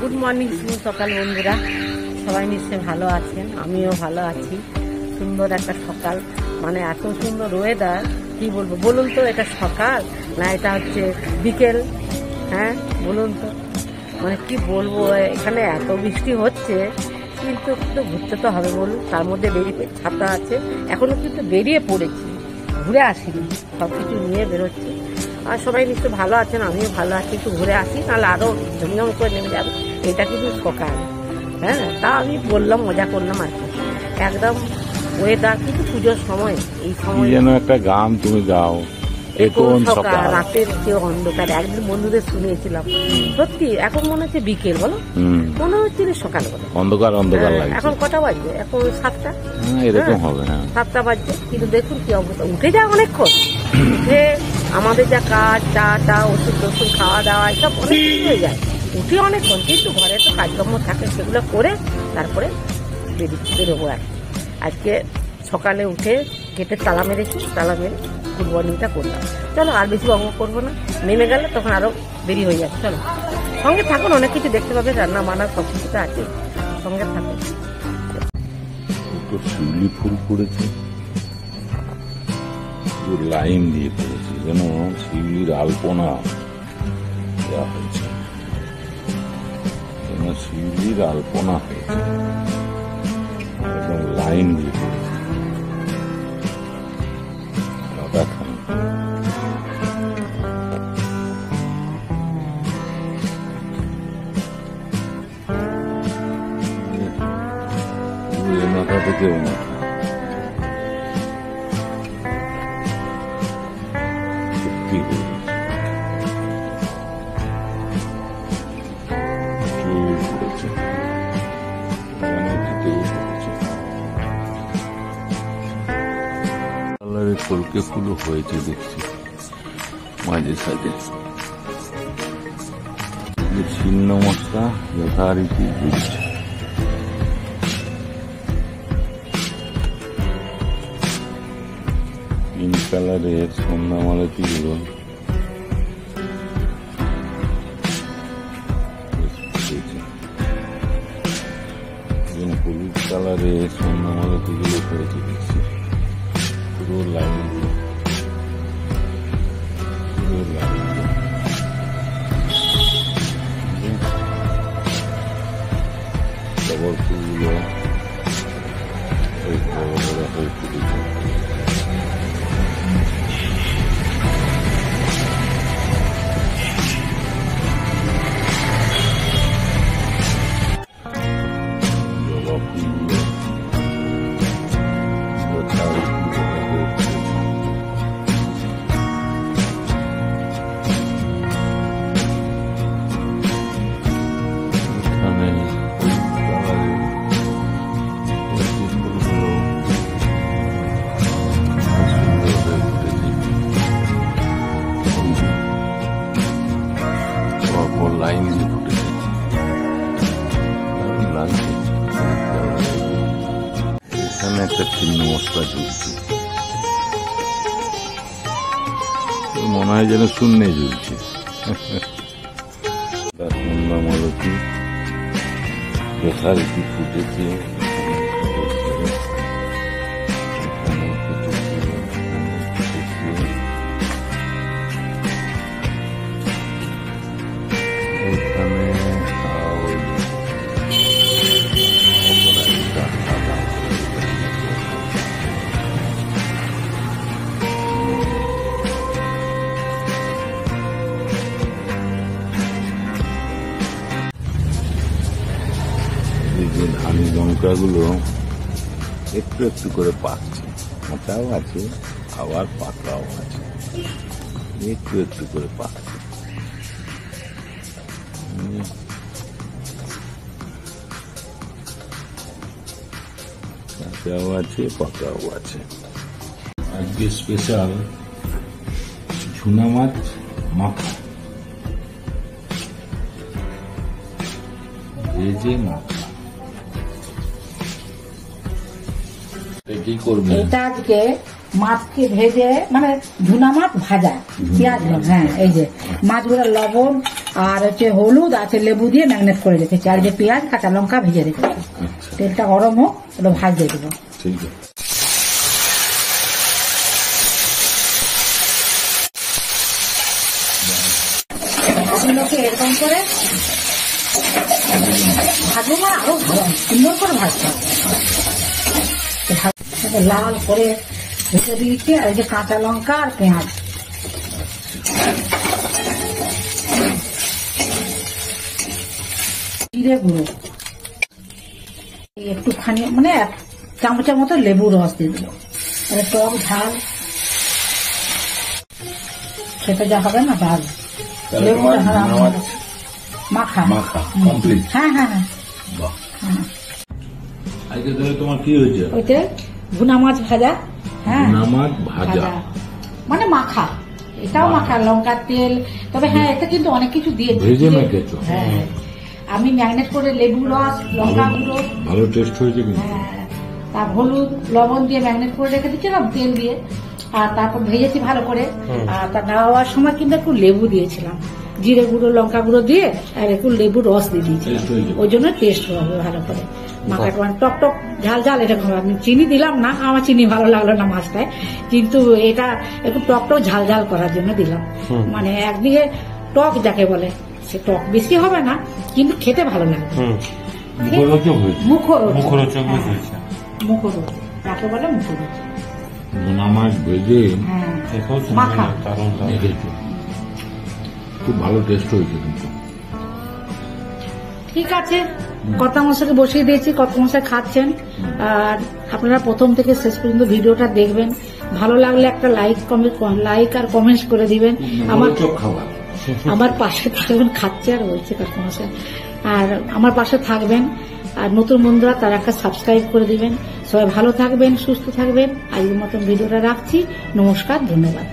Good morning, শুভ সকাল বন্ধুরা। সবাই নিশ্চয়ই ভালো আছেন, আমিও ভালো আছি। সুন্দর একটা সকাল, মানে এত সুন্দর ওয়েদার, কি বলবো বলুন তো? এটা সকাল না এটা হচ্ছে বিকেল? হ্যাঁ বলুন তো, মানে কি বলবো, এখানে এত বৃষ্টি হচ্ছে কিন্তু ঘুরতে তো হবে বলুন। তার মধ্যে বেরিয়ে ছাতা আছে, এখনো কিন্তু বেরিয়ে পড়েছি, ঘুরে আসিনি, সব কিছু নিয়ে বেরোচ্ছি। আর সবাই নিশ্চয় ভালো আছেন, আমিও ভালো আছি। একটু ঘুরে আসি, নাহলে আরও ঝমঝম করে নেমে যাবে। এটা কিন্তু সকাল, হ্যাঁ, তা আমি বললাম, মজা করলাম আর কি। একদম ওয়েদার কিন্তু পুজোর সময়, এই সময় যেন একটা গান তুমি গাও, এখন সকাল, রাতের যে অন্ধকার। একদিন বন্ধুদের শুনিয়েছিলাম, সত্যি এখন মনে হচ্ছে বিকেল, বলো মনে হচ্ছে সকাল, বলো অন্ধকার অন্ধকার লাগে। এখন কটা বাজবে? এখন 7টা, এরকম হবে। 7টা বাজছে, কিন্তু দেখুন কি অবস্থা। উঠে যায় অনেকক্ষণ, উঠে আমাদের যা কাজ, চা ওষুধ টষুধ খাওয়া দাওয়া এসব অনেক কিছু হয়ে যায়, উঠে অনেকক্ষণ, কিন্তু ঘরে তো কাজকর্ম থাকে, সেগুলো করে তারপরে বেরোবো আর কি। আজকে সকালে উঠে গেটে তালা মেরেছি, তালা মেরে গুড মর্নিংটা করলাম। চলো আর বেশি অঙ্গ করবো না, নেমে গেলে তখন আরো দেরি হয়ে যাবে। চলো সঙ্গে থাকুন, অনেক কিছু দেখতে পাবে, রান্না বান্না সব কিছুটা আছে, সঙ্গে থাকুন। শিউলি ফুল পড়েছে, লাইন দিয়ে পড়েছে, যেন শিউলির আলপনা দেওয়া হয়েছে, যেন শিউলির আলপনা হয়েছে, একদম লাইন দিয়ে পড়েছে। মাথা থেকে মাথা সত্যি পড়েছে, কালারের কলকে ফুলও হয়েছে দেখছি মাঝে সাঝে। ছিন্ন মশলা যথারীতি ঘুরছে। পিঙ্ক কালারের সন্ধ্যামালতিগুলো হলুদ কালারের সন্ধ্যামালতিগুলো হয়েছে দেখছি, পুরো লাইন টগর ফুলগুলো বড় বড় হয়ে ফুটেছে। লাইন দিয়ে ফুটেছে, এখানে একটা ছিন্ন মশলা ঝুলছে, মনে হয় যেন শূন্যে ঝুলছে। সন্ধ্যা মালতী যথারীতি ফুটেছে, ধানি লঙ্কাগুলো একটু একটু করে পাকছে, কাঁচাও আছে আবার পাকাও আছে, একটু একটু করে পাকছে। কাঁচাও আছে পাকাও আছে। আজকে স্পেশাল ঝুনা মাছ মাখা, ভেজে মাখা। কি করবে? এটা আজকে মাছকে ভেজে মানে ভুনা মাছ ভাজা পেঁয়াজ হ্যাঁ এই যে মাছগুলো লবণ আর হচ্ছে হলুদ আছে লেবু দিয়ে ম্যাগনেট করে রেখেছি আর যে পেঁয়াজ কাঁচা লঙ্কা ভেজে রেখেছি তেলটা গরম হোক ওটা ভাজতে দেবো ঠিক আছে এগুলোকে এরকম করে ভাজবো মানে আরো ভালো সুন্দর করে ভাজতে হবে লাল করে ভেজে দিয়েছি আর এই যে কাঁচা লঙ্কা আর পেঁয়াজ জিরে গুঁড়ো একটুখানি মানে 1 চামচের মতো লেবু রস দিয়ে দিল মানে টক ঝাল খেতে যা হবে না ডাল লেবু মাখা মাখা কমপ্লিট হ্যাঁ হ্যাঁ হ্যাঁ বাহ আজকে তাহলে তোমার কি হয়েছে ওইতে ভুনা মাছ ভাজা হ্যাঁ নামাজ ভাজা মানে মাখা এটাও মাখা লঙ্কার তেল তবে হ্যাঁ এটা কিন্তু অনেক কিছু দিয়ে ভেজে মেখেছো হ্যাঁ আমি ম্যাগনেট করে লেবু রস লঙ্কা গুঁড়ো ভালো টেস্ট হয়েছে কিন্তু হ্যাঁ তার হলুদ লবণ দিয়ে ম্যাগনেট করে রেখে দিচ্ছিলাম তেল দিয়ে আর তারপর ভেজেছি ভালো করে আর তা নেওয়ার সময় কিন্তু একটু লেবু দিয়েছিলাম জিরে গুঁড়ো লঙ্কা গুঁড়ো দিয়ে আর একটু লেবু রস দিয়ে দিয়েছিলাম Taste হয়েছে। ওই জন্য টেস্ট হবে ভালো করে মাখাটা মানে টক টক ঝাল ঝাল এরকম হবে। আমি চিনি দিলাম না আমার চিনি ভালো লাগলো না মাছটায় কিন্তু এটা একটু টক টক ঝাল ঝাল করার জন্য দিলাম মানে একদিকে টক যাকে বলে সে টক বেশি হবে না কিন্তু খেতে ভালো লাগবে মুখরোচক হয়েছে মুখরোচক যাকে বলে মুখরোচক নামাজ ভেজে হ্যাঁ মাখা মেখেছো খুব ভালো টেস্ট হয়েছে কিন্তু ঠিক আছে কর্তা মশাইকে বসিয়ে দিয়েছি কর্তা মশাই খাচ্ছেন আর আপনারা প্রথম থেকে শেষ পর্যন্ত ভিডিওটা দেখবেন ভালো লাগলে একটা লাইক আর কমেন্টস করে দিবেন মুখরোচক খাবার আমার পাশে থাকবেন খাচ্ছে আর বলছে কর্তা মশাই আর আমার পাশে থাকবেন আর নতুন বন্ধুরা তারা একটা সাবস্ক্রাইব করে দিবেন সবাই ভালো থাকবেন সুস্থ থাকবেন আজকের মতন ভিডিওটা রাখছি নমস্কার ধন্যবাদ